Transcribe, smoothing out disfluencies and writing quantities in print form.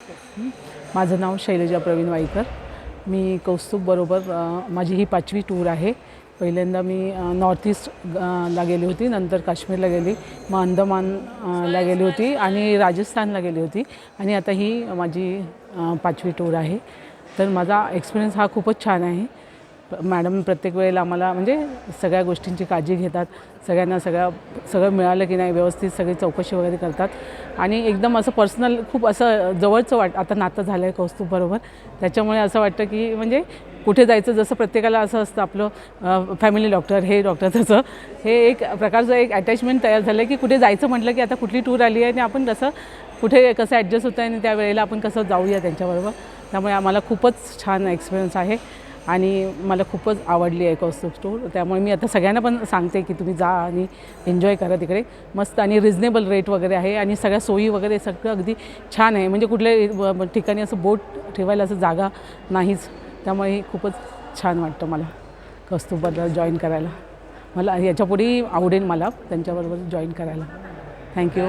माझं नाव शैलजा प्रवीण वाईकर. मी कौस्तुभबरोबर माझी ही 5वी टूर आहे. पहिल्यांदा मी नॉर्थ ईस्ट ला गेली होती, नंतर काश्मीरला गेली, मग अंदमानला गेली होती आणि राजस्थानला गेली होती आणि आता ही माझी 5वी टूर आहे. तर माझा एक्सपिरियन्स हा खूपच छान आहे. मॅडम प्रत्येक वेळेला आम्हाला म्हणजे सगळ्या गोष्टींची काळजी घेतात. सगळ्यांना सगळं मिळालं की नाही व्यवस्थित सगळी चौकशी वगैरे करतात आणि एकदम असं पर्सनल खूप असं जवळचं आता नातं झालं आहे कौस्तुभबरोबर. त्याच्यामुळे असं वाटतं की म्हणजे कुठे जायचं, जसं प्रत्येकाला असं असतं आपलं फॅमिली डॉक्टर, हे डॉक्टर, तसं हे एक प्रकारचं एक अटॅचमेंट तयार झालं आहे की कुठे जायचं म्हटलं की आता कुठली टूर आली आहे आणि आपण कसं ॲडजस्ट होतं आहे आणि त्या वेळेला आपण कसं जाऊया त्यांच्याबरोबर. त्यामुळे आम्हाला खूपच छान एक्सपिरियन्स आहे आणि मला खूपच आवडली आहे कौस्तुभ टूर. त्यामुळे मी आता सगळ्यांना पण सांगते की तुम्ही जा आणि एन्जॉय करा तिकडे. मस्त आणि रिजनेबल रेट वगैरे आहे आणि सगळ्या सोयी वगैरे सगळं अगदी छान आहे. म्हणजे कुठल्या ठिकाणी असं बोट ठेवायला असं जागा नाहीच. त्यामुळे खूपच छान वाटतं मला कौस्तुभबरोबर जॉईन करायला. मला याच्यापुढेही आवडेल मला त्यांच्याबरोबर जॉईन करायला. थँक्यू.